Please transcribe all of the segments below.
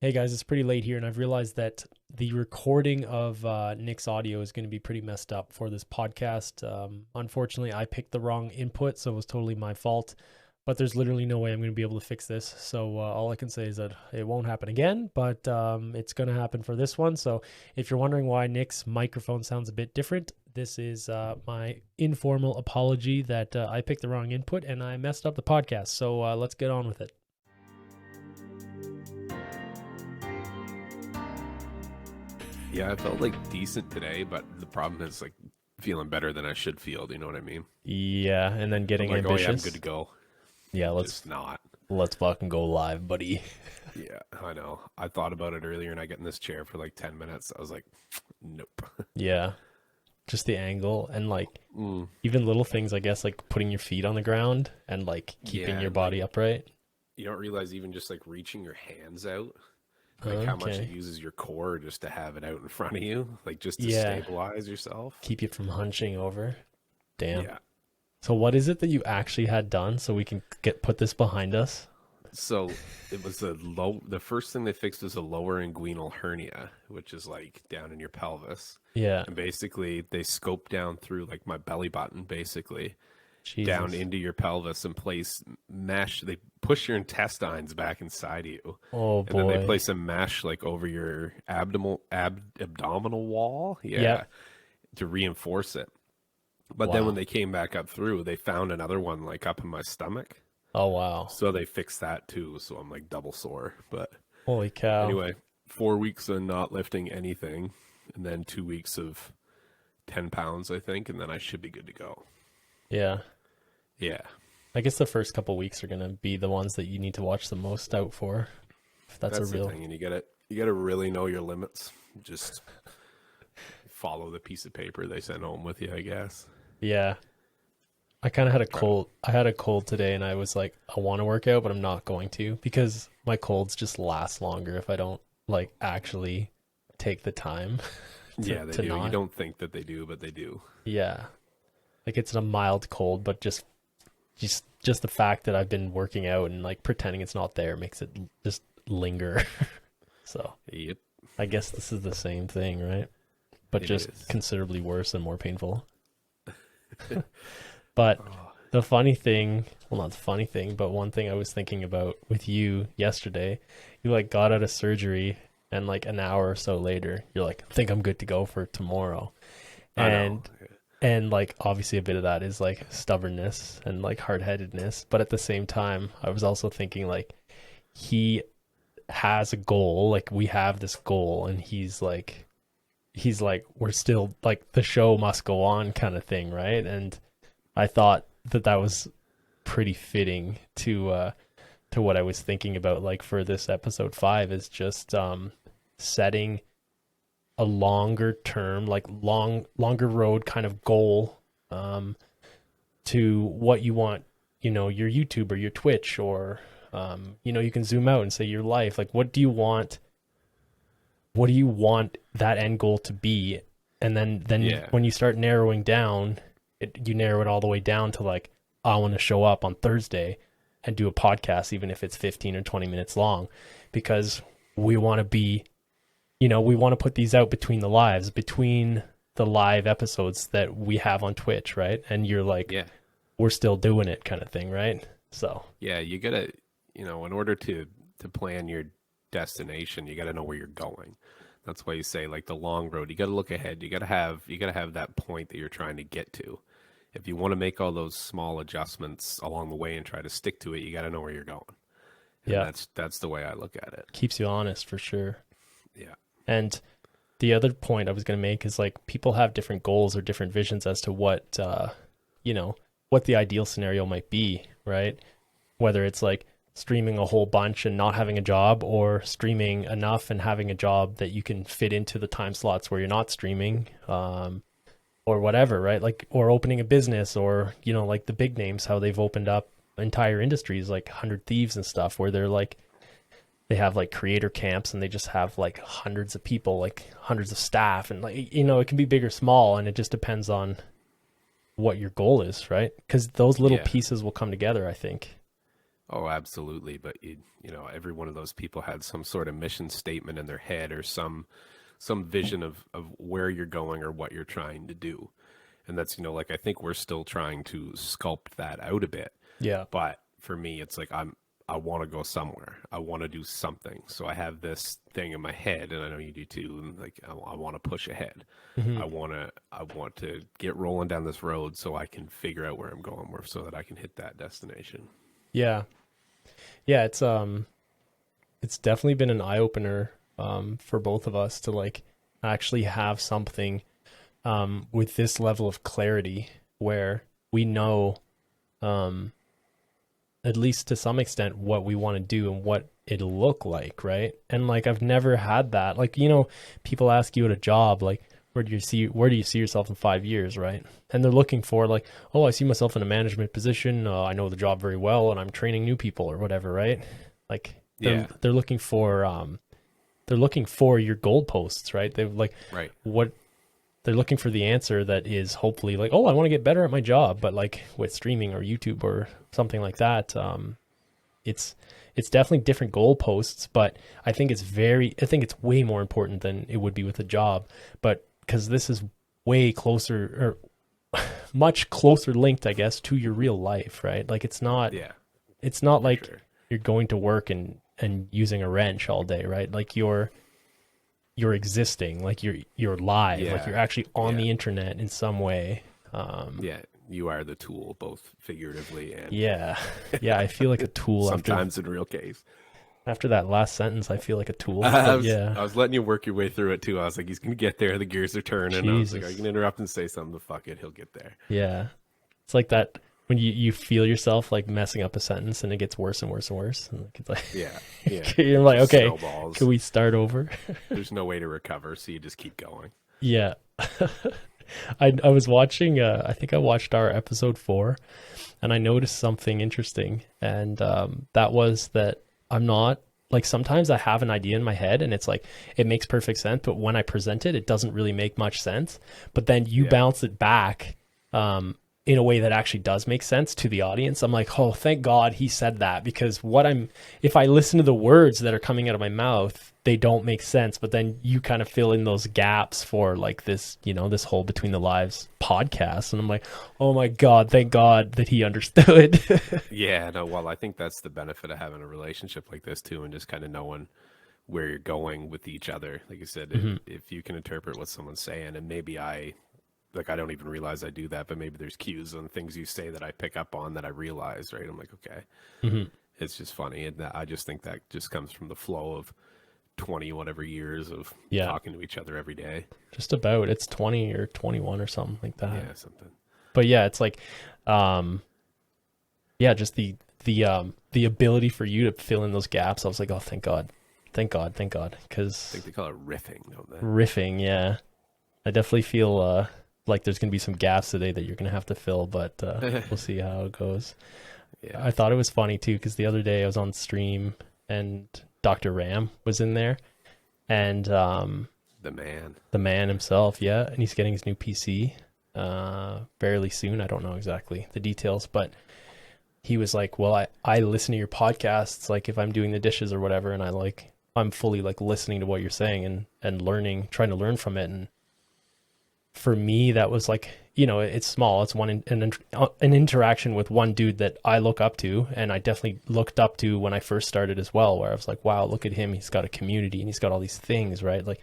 Hey guys, it's pretty late here, and I've realized that the recording of Nick's audio is going to be pretty messed up for this podcast. Unfortunately, I picked the wrong input, so it was totally my fault. But there's literally no way I'm going to be able to fix this. So all I can say is that it won't happen again, but it's going to happen for this one. So if you're wondering why Nick's microphone sounds a bit different, this is my informal apology that I picked the wrong input and I messed up the podcast. So let's get on with it. Yeah, I felt like decent today, but the problem is like feeling better than I should feel. Do you know what I mean? Yeah, and then I'm getting like, oh yeah, I'm good to ambitious. go. Yeah, let's Just not. let's fucking go live, buddy. Yeah, I know. I thought about it earlier and I get in this chair for like 10 minutes. I was like, nope. Yeah, just the angle and like Mm, even little things, I guess, like putting your feet on the ground and like keeping yeah, your and like body upright. you don't realize even just like reaching your hands out, like how much it Okay. uses your core just to have it out in front of you, like just to Yeah, stabilize yourself. keep you from hunching over. Damn. Yeah. So what is it that you actually had done so we can get put this behind us? So it was the first thing they fixed was a lower inguinal hernia, which is like down in your pelvis. Yeah, And basically they scope down through like my belly button, basically down Jesus. into your pelvis and place mesh. They push your intestines back inside of you. Oh And then they boy. place a mesh like over your abdominal wall. Yeah. Yep. To reinforce it. But then when Wow. they came back up through, they found another one like up in my stomach. Oh wow. So they fixed that too. So I'm like double sore. But Holy cow. anyway, 4 weeks of not lifting anything, and then 2 weeks of 10 pounds, I think, and then I should be good to go. Yeah. Yeah, I guess the first couple weeks are gonna be the ones that you need to watch the most out for. If that's a that's the real. thing, and you gotta really know your limits. Just follow the piece of paper they sent home with you, I guess. Yeah. I kind of had a Try to. cold. I had a cold today, and I was like, I want to work out, but I'm not going to because my colds just last longer if I don't like actually take the time to Yeah, they to do. You not. don't think that they do, but they do. Yeah, like it's a mild cold, but just the fact that I've been working out and like pretending it's not there makes it just linger. So Yep, I guess this is the same thing, right? But it just is. considerably worse and more painful. But Oh, the funny thing, well, not the funny thing, but one thing I was thinking about with you yesterday, you like got out of surgery and like an hour or so later, you're like, I think I'm good to go for tomorrow. I know. And like obviously a bit of that is like stubbornness and like hard-headedness, but at the same time, I was also thinking like he has a goal, like we have this goal and he's like we're still like the show must go on kind of thing, right? And I thought that that was pretty fitting to what I was thinking about like for this episode 5 is just setting a longer term like longer road kind of goal um to what you want, your YouTube or your Twitch or you can zoom out and say your life, like what do you want that end goal to be, and then Yeah, when you start narrowing down you narrow it all the way down to like, I want to show up on Thursday and do a podcast even if it's 15 or 20 minutes long, because we want to be, we want to put these out between the live episodes that we have on Twitch, right? And you're like, yeah, we're still doing it kind of thing, right? So yeah. You gotta, in order to plan your destination, you gotta know where you're going. That's why you say like the long road. You gotta look ahead. You gotta have that point that you're trying to get to. If you want to make all those small adjustments along the way and try to stick to it, you gotta know where you're going. And yeah, that's the way I look at it. keeps you honest for sure. Yeah. And the other point I was going to make is like people have different goals or different visions as to you know, what the ideal scenario might be, right? Whether it's like streaming a whole bunch and not having a job, or streaming enough and having a job that you can fit into the time slots where you're not streaming, or whatever, right? Like, or opening a business, or, like the big names, how they've opened up entire industries like 100 Thieves and stuff, where they're like, they have like creator camps and they just have like hundreds of people, like hundreds of staff, and like, it can be big or small, and it just depends on what your goal is, right? Because those little Yeah. pieces will come together, I think. Oh, absolutely. But you know, every one of those people had some sort of mission statement in their head or some vision of where you're going or what you're trying to do. And that's, you know, like I think we're still trying to sculpt that out a bit. Yeah. But for me, it's like I want to go somewhere. I want to do something. So I have this thing in my head, and I know you do too. And like I want to push ahead. Hmm. I want to get rolling down this road so I can figure out where I'm going, where so that I can hit that destination. Yeah. Yeah. It's definitely been an eye opener, for both of us to like actually have something, with this level of clarity where we know, um, at least to some extent what we want to do and what it'll look like, right? And like I've never had that. Like, people ask you at a job, like, where do you see yourself in 5 years, right? And they're looking for like, oh, I see myself in a management position. I know the job very well, and I'm training new people or whatever, right? Like they're looking for your goalposts, right? They're like, Right. what they're looking for the answer that is hopefully like, oh, I want to get better at my job. But like with streaming or YouTube or something like that, it's definitely different goalposts. But I think it's way more important than it would be with a job. But because this is way closer or much closer linked, I guess, to your real life, right? Like it's not Yeah. like Sure. you're going to work and using a wrench all day, right? Like you're existing, like you're live, like Yeah. you're actually on Yeah. the internet in some way. Yeah. You are the tool, both figuratively and Yeah. Yeah, I feel like a tool sometimes in real case. after that last sentence. I feel like a tool. I But was yeah. I was letting you work your way through it too. I was like, he's gonna get there. The gears are turning. I was like, are you Jesus. gonna interrupt and say something? Fuck it, he'll get there. Yeah. It's like that when you feel yourself like messing up a sentence and it gets worse and worse and worse. And like, it's like Yeah, yeah. you're like, Just okay, snowballs. can we start over? There's no way to recover, so you just keep going. Yeah. I was watching, I think I watched our episode 4, and I noticed something interesting. And that was that I'm not like, sometimes I have an idea in my head and it's like it makes perfect sense, but when I present it, it doesn't really make much sense. But then you Yeah. bounce it back, in a way that actually does make sense to the audience. I'm like, oh, thank God he said that, because if I listen to the words that are coming out of my mouth, they don't make sense. But then you kind of fill in those gaps for like this, this whole Between the Lives podcast. And I'm like, oh my God, thank God that he understood. Yeah, no, well, I think that's the benefit of having a relationship like this too, and just kind of knowing where you're going with each other. Like you said, if you can interpret what someone's saying, and maybe I don't even realize I do that, but maybe there's cues on things you say that I pick up on that I realize, right? I'm like, okay, Mhm. it's just funny. And I just think that just comes from the flow of 20 whatever years of Yeah. talking to each other every day. Just about, it's 20 or 21 or something like that. Yeah, something. But yeah, it's like, yeah, just the ability for you to fill in those gaps. I was like, oh, thank God, thank God, thank God, I because think they call it riffing, don't they? riffing, yeah, I definitely feel like there's gonna be some gaps today that you're gonna have to fill, but we'll see how it goes. Yeah. I thought it was funny too, because the other day I was on stream and Dr. Ram was in there, and The man. the man himself, yeah, and he's getting his new PC fairly soon. I don't know exactly the details, but he was like, well, I listen to your podcasts, like if I'm doing the dishes or whatever, and I'm fully like listening to what you're saying and learning, trying to learn from it. And for me, that was like, it's small. It's an interaction with one dude that I look up to, and I definitely looked up to when I first started as well, where I was like, wow, look at him. He's got a community and he's got all these things, right? Like,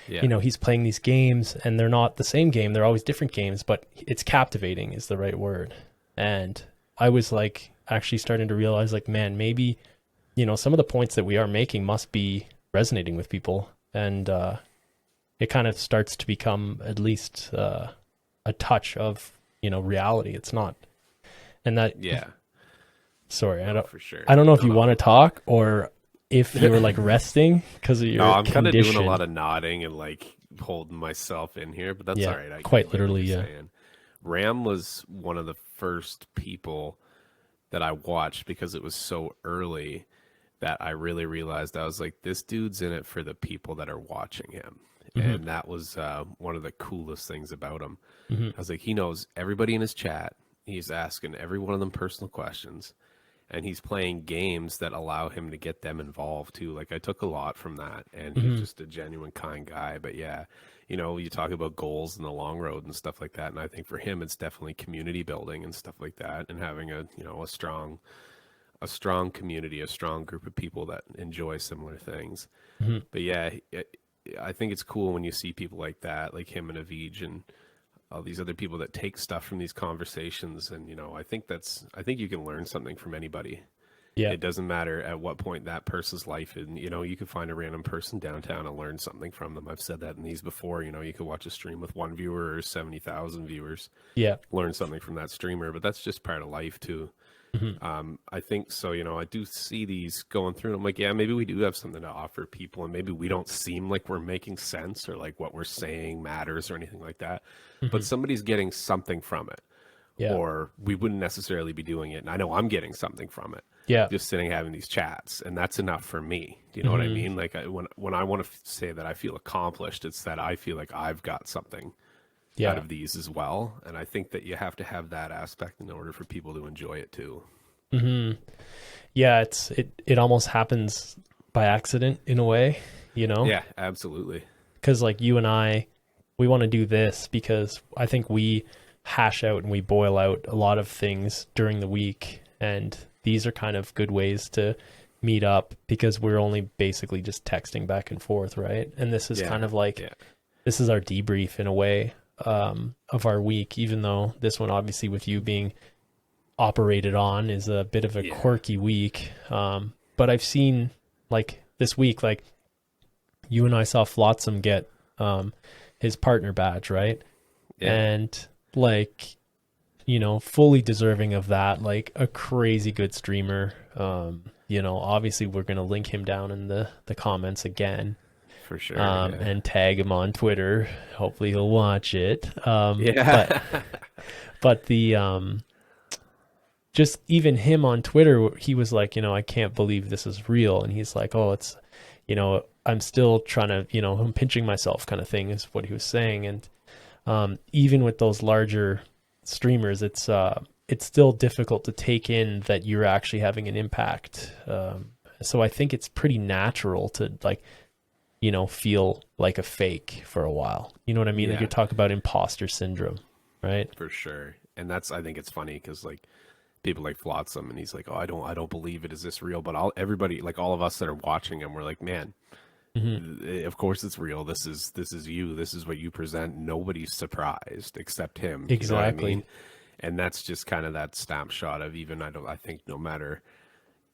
Yeah. he's playing these games and they're not the same game. They're always different games, but it's captivating is the right word. And I was like actually starting to realize like, man, maybe, some of the points that we are making must be resonating with people. And it kind of starts to become at least a touch of, reality. It's not. And that, Yeah. sorry, For sure. I don't know if you No. want to talk or if you were like resting because of your No, I'm kind of condition. doing a lot of nodding and like holding myself in here, but that's Yeah, all right. I quite get what literally, you're yeah. saying. Ram was one of the first people that I watched because it was so early that I really realized I was like, this dude's in it for the people that are watching him. Mm-hmm. And that was one of the coolest things about him. Mm-hmm. I was like, he knows everybody in his chat. He's asking every one of them personal questions. and he's playing games that allow him to get them involved too. Like I took a lot from that, and he's Hmm. just a genuine kind guy. But yeah, you talk about goals in the long road and stuff like that, and I think for him it's definitely community building and stuff like that, and having a strong community, a strong group of people that enjoy similar things. Hmm. But yeah, I think it's cool when you see people like that, like him and Avij and all these other people that take stuff from these conversations. And I think you can learn something from anybody. Yeah. It doesn't matter at what point that person's life is. You could find a random person downtown and learn something from them. I've said that in these before. You could watch a stream with one viewer or 70,000 viewers, Yeah. learn something from that streamer, but that's just part of life too. Hmm. I think so. I do see these going through, and I'm like, yeah, maybe we do have something to offer people, and maybe we don't seem like we're making sense or like what we're saying matters or anything like that. But Hmm. somebody's getting something from it, Yeah. or we wouldn't necessarily be doing it. And I know I'm getting something from it, Yeah. just sitting having these chats, and that's enough for me. Do you know what I Hmm. mean? Like when I want to say that I feel accomplished, it's that I feel like I've got something out Yeah. of these as well. And I think that you have to have that aspect in order for people to enjoy it too. Hmm. Yeah. It almost happens by accident in a way, Yeah, absolutely. because like you and I, we want to do this because I think we hash out and we boil out a lot of things during the week, and these are kind of good ways to meet up because we're only basically just texting back and forth, right? And this is Yeah, kind of like yeah, this is our debrief in a way, of our week, even though this one obviously with you being operated on is a bit of a yeah, quirky week. But I've seen like this week, like you and I saw Flotsam get his partner badge, right? yeah. And like, fully deserving of that, like a crazy good streamer. Obviously we're gonna link him down in the comments again, For sure. Yeah, and tag him on Twitter. Hopefully he'll watch it. But yeah, but the just even him on Twitter, he was like, I can't believe this is real. And he's like, oh, I'm still trying to, I'm pinching myself kind of thing is what he was saying. And even with those larger streamers, it's still difficult to take in that you're actually having an impact. So I think it's pretty natural to like, feel like a fake for a while. You know what I mean? Like yeah, you talk about imposter syndrome, right? for sure. And I think it's funny because like people like Flotsam, and he's like, oh, I don't believe it. Is this real? But everybody, like all of us that are watching him, we're like, man, Hmm. of course it's real. This is you. This is what you present. Nobody's surprised except him. You know what I Exactly. mean? And that's just kind of that snapshot of even I think no matter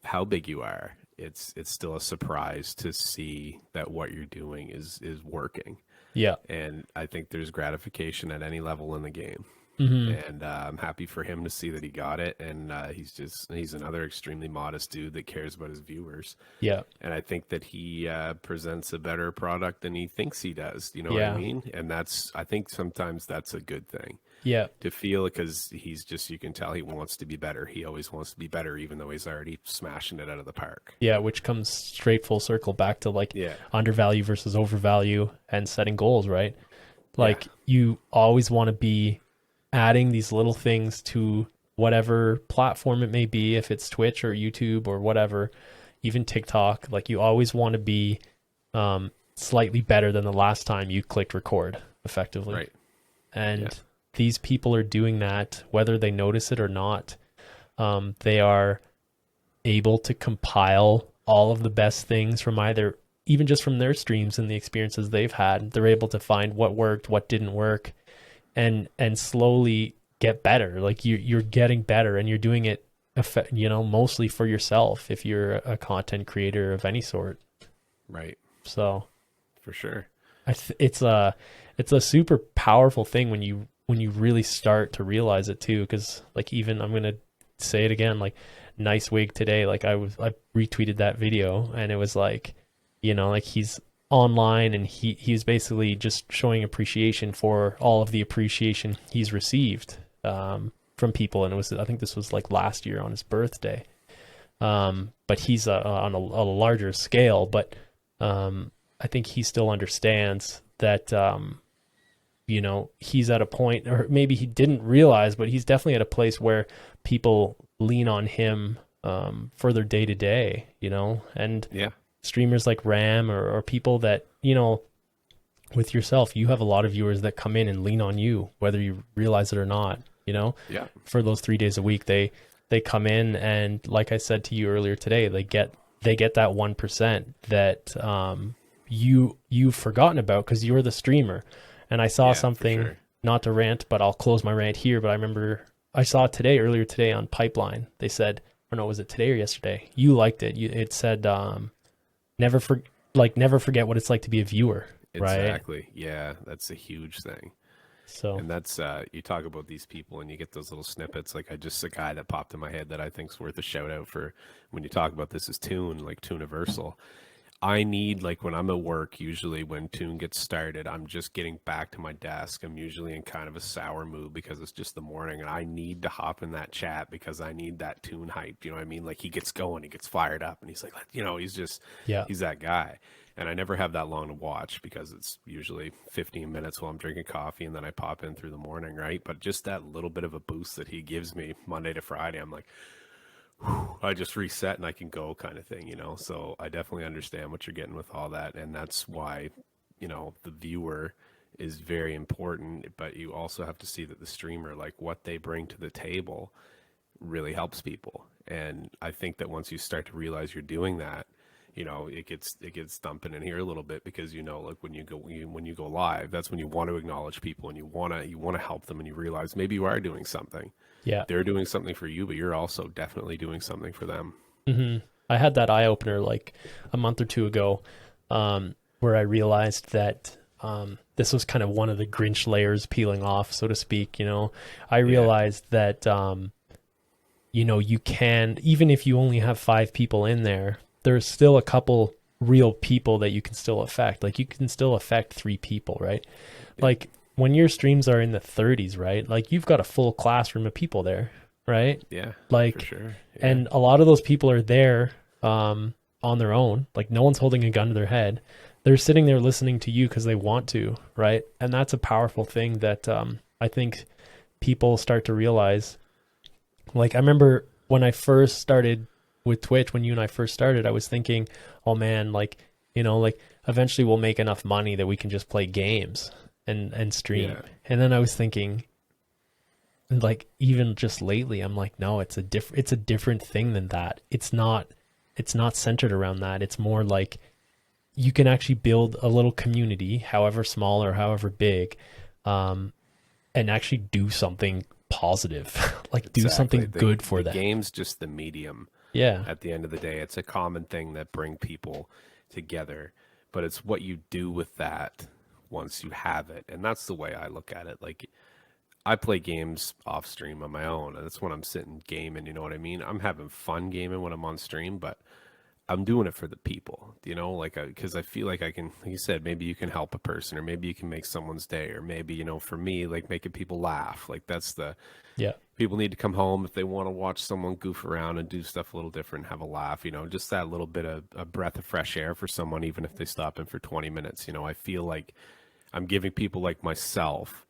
how big you are, it's still a surprise to see that what you're doing is working. Yeah. And I think there's gratification at any level in the game. Hmm. And I'm happy for him to see that he got it. And he's another extremely modest dude that cares about his viewers. Yeah. And I think that he presents a better product than he thinks he does. You know what I Yeah. mean? And I think sometimes that's a good thing Yeah. to feel, because you can tell he wants to be better. He always wants to be better, even though he's already smashing it out of the park. Yeah. Which comes straight full circle back to like Yeah. undervalue versus overvalue and setting goals, right? Yeah. Like you always want to be adding these little things to whatever platform it may be, if it's Twitch or YouTube or whatever, even TikTok. Like you always want to be slightly better than the last time you clicked record effectively. Right. And Yeah. these people are doing that whether they notice it or not. They are able to compile all of the best things from either even just from their streams and the experiences they've had. They're able to find what worked, what didn't work, and slowly get better. Like you're getting better, and you're doing it mostly for yourself if you're a content creator of any sort. Right. So For sure. it's a super powerful thing when you really start to realize it too, because like even I'm gonna say it again, like nice wig today, like I retweeted that video, and it was like, like he's online, and he's basically just showing appreciation for all of the appreciation he's received from people. And I think this was like last year on his birthday, but he's on a larger scale. But I think he still understands that he's at a point, or maybe he didn't realize, but he's definitely at a place where people lean on him for their day to day, you know, and Yeah. streamers like Ram or people that, you know, with yourself, you have a lot of viewers that come in and lean on you, whether you realize it or not, you know, Yeah. for those 3 days a week, they come in and like I said to you earlier today, they get that 1% that, you've forgotten about because you're the streamer. And I saw Yeah, for something, sure. not to rant, but I'll close my rant here. But I remember I saw it earlier today on Pipeline. They said, or no, was it today or yesterday? You liked it. It said, never for never forget what it's like to be a viewer, right? Exactly. Yeah, that's a huge thing. So And that's you talk about these people and you get those little snippets. Like I just a guy that popped in my head that I think's worth a shout out for when you talk about this is Tune, like Tuniversal. I need like when I'm at work, usually when Tune gets started, I'm just getting back to my desk. I'm usually in kind of a sour mood because it's just the morning and I need to hop in that chat because I need that Tune hype. You know what I mean? Like he gets going, he gets fired up and he's like, you know, yeah, he's that guy. And I never have that long to watch because it's usually 15 minutes while I'm drinking coffee and then I pop in through the morning, right? But just that little bit of a boost that he gives me Monday to Friday, I'm like, I just reset and I can go kind of thing, you know? So I definitely understand what you're getting with all that. And that's why, you know, the viewer is very important, but you also have to see that the streamer, like what they bring to the table really helps people. And I think that once you start to realize you're doing that, you know, it gets thumping in here a little bit because you know, like when you go live, that's when you want to acknowledge people and you want to help them and you realize maybe you are doing something. yeah. They're doing something for you, but you're also definitely doing something for them. hmm I had that eye opener like a month or two ago, where I realized that this was kind of one of the Grinch layers peeling off, so to speak. You know, I Yeah. realized that you know, you can, even if you only have 5 people in there, there's still a couple real people that you can still affect. Like you can still affect 3 people, right? Yeah. Like when your streams are in the 30s, right? Like you've got a full classroom of people there, right? Yeah, for Like, sure. Yeah. and a lot of those people are there on their own. Like no one's holding a gun to their head. They're sitting there listening to you because they want to, right? And that's a powerful thing that I think people start to realize. Like I remember when I first started with Twitch, when you and I first started, I was thinking, oh man, like, you know, like eventually we'll make enough money that we can just play games and stream. Yeah. And then I was thinking, like even just lately, I'm like, no, it's a different thing than that. It's not centered around that. It's more like you can actually build a little community, however small or however big, and actually do something positive, like do Exactly. something good for The them. game's just the medium. Yeah. At the end of the day, it's a common thing that bring people together, but it's what you do with that once you have it. And that's the way I look at it. Like I play games off stream on my own, and that's when I'm sitting gaming, you know what I mean? I'm having fun gaming when I'm on stream, but I'm doing it for the people, you know, like because I feel like I can, like you said, maybe you can help a person, or maybe you can make someone's day, or maybe, you know, for me, like making people laugh. Like that's the Yeah. people need to come home if they want to watch someone goof around and do stuff a little different, have a laugh, you know, just that little bit of a breath of fresh air for someone, even if they stop in for 20 minutes. You know, I feel like I'm giving people like myself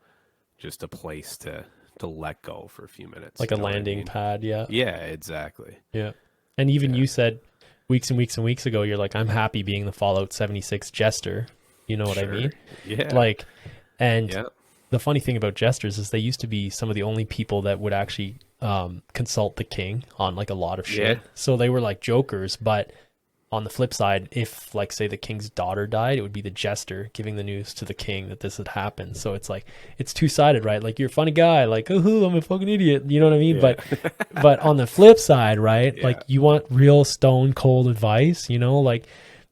just a place to let go for a few minutes. Like You a know what I landing mean? pad. Yeah. Yeah, exactly. Yeah. And even Yeah, you said weeks and weeks and weeks ago, you're like, I'm happy being the Fallout 76 Jester. You know what I sure. mean? Yeah, Like, and yeah, the funny thing about Jesters is they used to be some of the only people that would actually consult the king on like a lot of yeah. shit. So they were like jokers, but on the flip side, if like say the king's daughter died, it would be the jester giving the news to the king that this had happened. So it's like it's two-sided, right? Like you're a funny guy, like oh I'm a fucking idiot, you know what I mean? Yeah. But on the flip side, right? Yeah. Like you want real stone cold advice, you know, like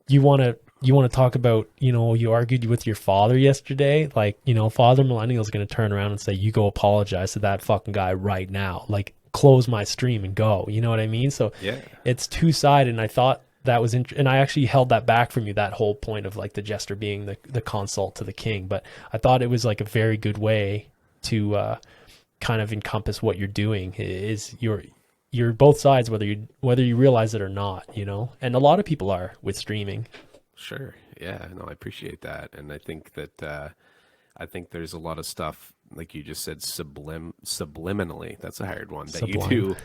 you want to talk about, you know, you argued with your father yesterday, like, you know, Father Millennial is going to turn around and say, you go apologize to that fucking guy right now. Like close my stream and go, you know what I mean? So Yeah. it's two-sided, and I thought that was and I actually held that back from you, that whole point of like the jester being the consult to the king, but I thought it was like a very good way to kind of encompass what you're doing. Is you're both sides, whether you realize it or not, you know. And a lot of people are with streaming. Sure. Yeah. No, I appreciate that. And I think that I think there's a lot of stuff, like you just said, subliminally. That's a hard one that you Sublime. do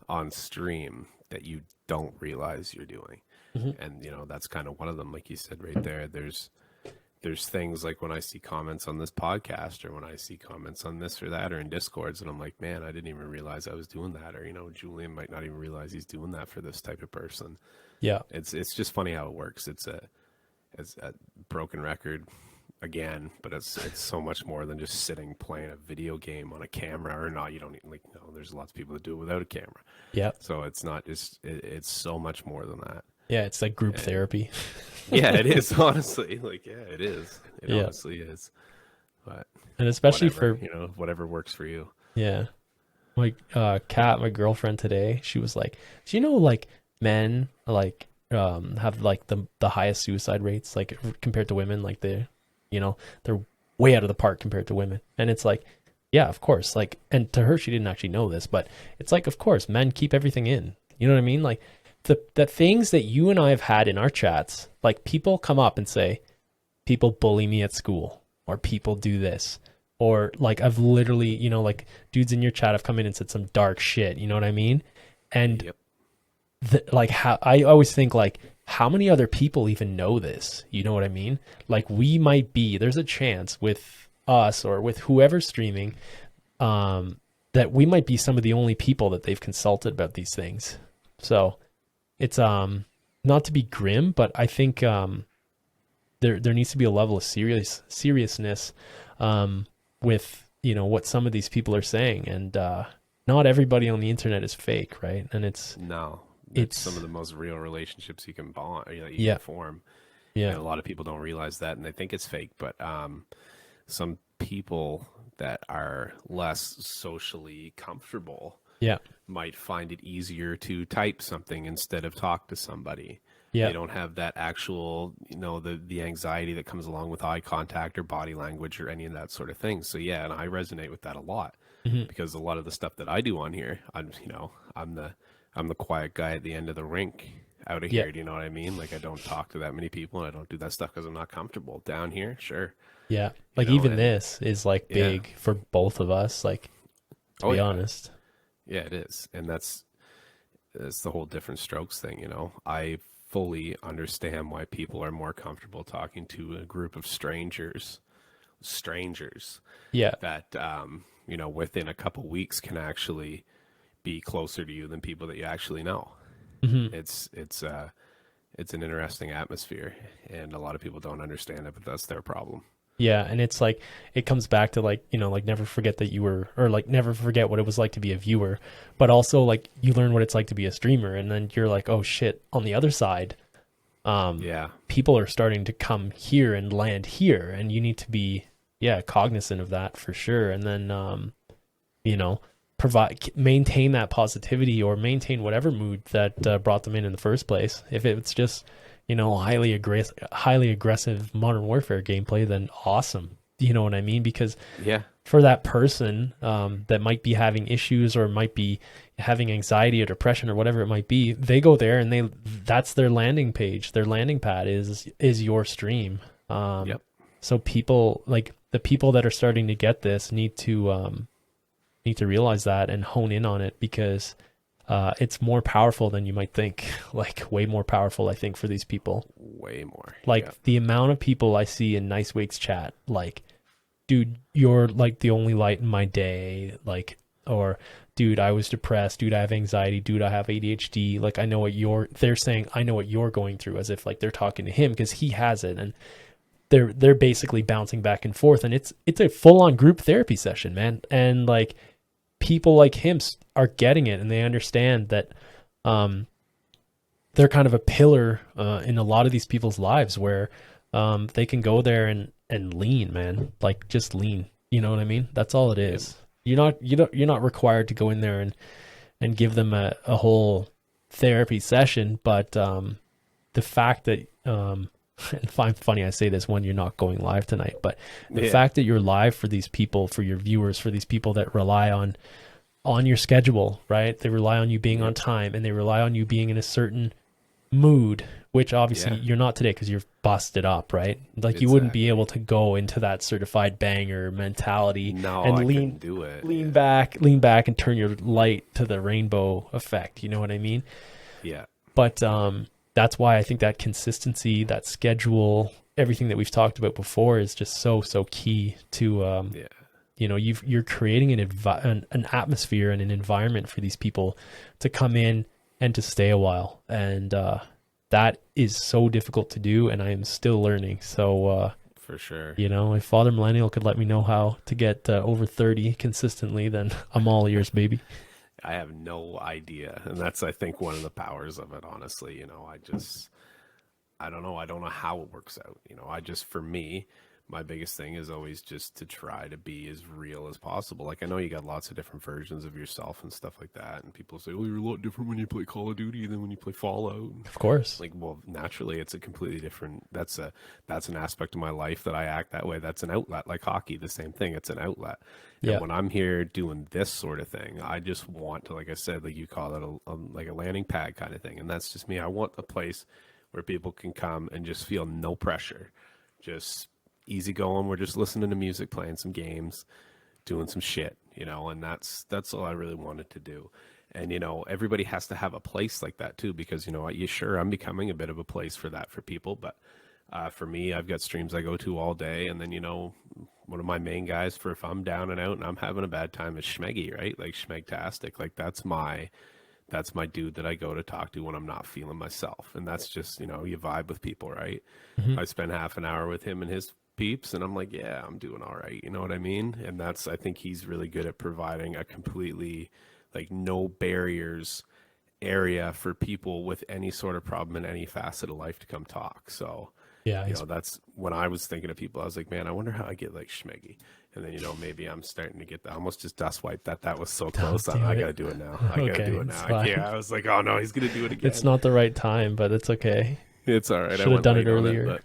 on stream that you don't realize you're doing. And that's kind of one of them, like you said right there. There's things like when I see comments on this podcast, or when I see comments on this or that, or in Discords, and I'm like, man, I didn't even realize I was doing that. Or Julian might not even realize he's doing that for this type of person. Yeah. It's just funny how it works. It's a broken record again, but it's so much more than just sitting playing a video game on a camera or not. You don't need, there's lots of people that do it without a camera. Yeah. So it's not just, it's so much more than that. Yeah, it's like group therapy. Yeah, it is, honestly. It is. It honestly is. But and especially whatever, for whatever works for you. Yeah. Like Kat, my girlfriend today, she was like, do you know like men like have like the highest suicide rates like compared to women? Like they're way out of the park compared to women. And it's like, yeah, of course. Like, and to her, she didn't actually know this, but it's like, of course, men keep everything in. You know what I mean? Like the things that you and I have had in our chats, like people come up and say, people bully me at school, or people do this, or like I've literally, like dudes in your chat have come in and said some dark shit. You know what I mean? And like how I always think like, how many other people even know this? You know what I mean? Like there's a chance with us or with whoever's streaming, that we might be some of the only people that they've consulted about these things. So it's not to be grim, but I think there needs to be a level of seriousness with what some of these people are saying, and not everybody on the internet is fake, right? And it's some of the most real relationships you can bond, you can form. Yeah, and a lot of people don't realize that, and they think it's fake. But some people that are less socially comfortable, might find it easier to type something instead of talk to somebody. They don't have that actual, the anxiety that comes along with eye contact or body language or any of that sort of thing. So and I resonate with that a lot, because a lot of the stuff that I do on here, I'm the quiet guy at the end of the rink out of here. Do you know what I mean? Like I don't talk to that many people, and I don't do that stuff because I'm not comfortable. Down here, sure. Yeah, like even this is like big for both of us. Like to be honest. Yeah, it is, and that's the whole different strokes thing. I fully understand why people are more comfortable talking to a group of strangers. That within a couple weeks can actually be closer to you than people that you actually know. It's an interesting atmosphere, and a lot of people don't understand it, but that's their problem. Yeah, and it's like it comes back to like never forget that you were, or like never forget what it was like to be a viewer, but also like you learn what it's like to be a streamer, and then you're like, oh shit, on the other side, people are starting to come here and land here, and you need to be cognizant of that for sure, and then maintain that positivity, or maintain whatever mood that brought them in the first place. If it's just highly aggressive Modern Warfare gameplay, then awesome. You know what I mean? Because for that person that might be having issues, or might be having anxiety or depression or whatever it might be, they go there and that's their landing page. Their landing pad is your stream. So people, like the people that are starting to get this, need to realize that and hone in on it, because it's more powerful than you might think. Like way more powerful, I think, for these people. Way more. Like the amount of people I see in Nice Wake's chat, like, dude, you're like the only light in my day. Like, or dude, I was depressed. Dude, I have anxiety. Dude, I have ADHD. Like, they're saying, I know what you're going through, as if like they're talking to him because he has it. And they're basically bouncing back and forth. And it's a full on group therapy session, man. And like, people like him are getting it, and they understand that they're kind of a pillar in a lot of these people's lives, where they can go there and lean, man. Like just lean. You know what I mean? That's all it is. You're not required to go in there and give them a whole therapy session, but the fact that and funny I say this when you're not going live tonight, but the fact that you're live for these people, for your viewers, for these people that rely on your schedule, right? They rely on you being on time, and they rely on you being in a certain mood, which obviously you're not today because you're busted up, right? Like you wouldn't be able to go into that certified banger mentality and lean back and turn your light to the rainbow effect. You know what I mean? Yeah. But that's why I think that consistency, that schedule, everything that we've talked about before is just so key to you're creating an atmosphere and an environment for these people to come in and to stay a while, and that is so difficult to do, and I am still learning. So for sure, if Father Millennial could let me know how to get over 30 consistently, then I'm all ears, baby. I have no idea, and that's, I think, one of the powers of it, honestly. I don't know. I don't know how it works out. For me, my biggest thing is always just to try to be as real as possible. Like, I know you got lots of different versions of yourself and stuff like that, and people say, "Oh, you're a lot different when you play Call of Duty than when you play Fallout." Of course. Like, well, naturally, it's a completely different. That's an aspect of my life that I act that way. That's an outlet. Like hockey, the same thing. It's an outlet. And Yeah. when I'm here doing this sort of thing, I just want to, like I said, like you call it like a landing pad kind of thing, and that's just me. I want a place where people can come and just feel no pressure, just easy going. We're just listening to music, playing some games, doing some shit, and that's all I really wanted to do. And, everybody has to have a place like that too, because, I'm becoming a bit of a place for that for people. But for me, I've got streams I go to all day. And then, one of my main guys for if I'm down and out and I'm having a bad time is Schmeggy, right? Like Schmegtastic. Like that's my dude that I go to talk to when I'm not feeling myself. And that's just, you vibe with people, right? Mm-hmm. I spend half an hour with him and his peeps and I'm like, yeah, I'm doing all right. You know what I mean? And I think he's really good at providing a completely like no barriers area for people with any sort of problem in any facet of life to come talk. So yeah, that's when I was thinking of people, I was like, man, I wonder how I get like Schmeggy. And then, maybe I'm starting to get that. I almost just dust wiped that was so close. I got to do it now. I got to do it now. I was like, oh no, he's going to do it again. It's not the right time, but it's okay. It's all right. Should have done it earlier.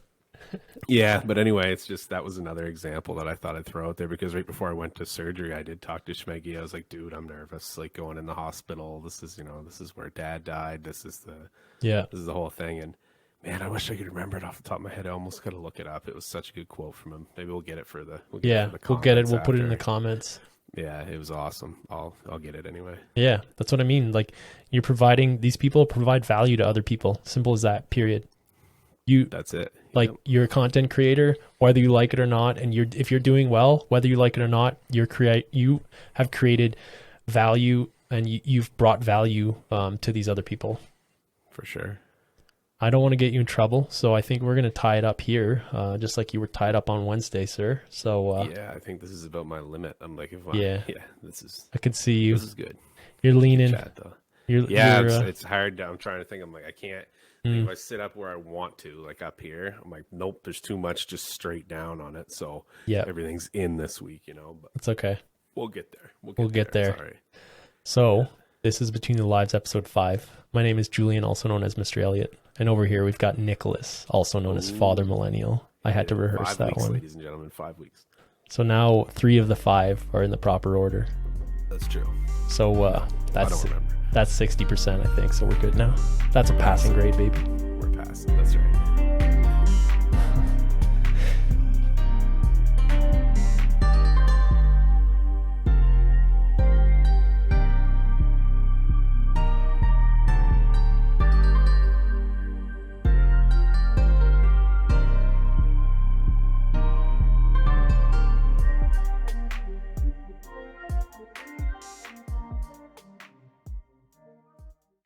Yeah, but anyway, it's just that was another example that I thought I'd throw out there because right before I went to surgery, I did talk to Schmeggy. I was like, dude, I'm nervous, like going in the hospital. This is where Dad died. This is the whole thing. And man, I wish I could remember it off the top of my head. I almost got to look it up. It was such a good quote from him. Maybe we'll get it for the we'll get it. We'll put it in the comments. Yeah, it was awesome. I'll get it anyway. Yeah, that's what I mean. Like these people provide value to other people. Simple as that. Period. That's it. Like you're a content creator, whether you like it or not, and if you're doing well, whether you like it or not, you have created value and you've brought value to these other people. For sure. I don't want to get you in trouble, so I think we're going to tie it up here, just like you were tied up on Wednesday, sir. So yeah, I think this is about my limit. I'm like, I can see you. This is good. You're leaning. Chat, though. It's hard. I'm trying to think. I'm like, I can't. If I sit up where I want to, like up here, I'm like, nope, there's too much just straight down on it. So everything's in this week, but it's okay. We'll get there. We'll get there. Sorry. So this is Between the Lives, episode 5. My name is Julian, also known as Mr. Elliott. And over here, we've got Nicholas, also known as Father Millennial. I had to rehearse 5 weeks, one. Ladies and gentlemen, 5 weeks. So now 3 of the 5 are in the proper order. That's true. So that's 60%, I think. So we're good now. That's a passing grade, baby. We're passing. That's right.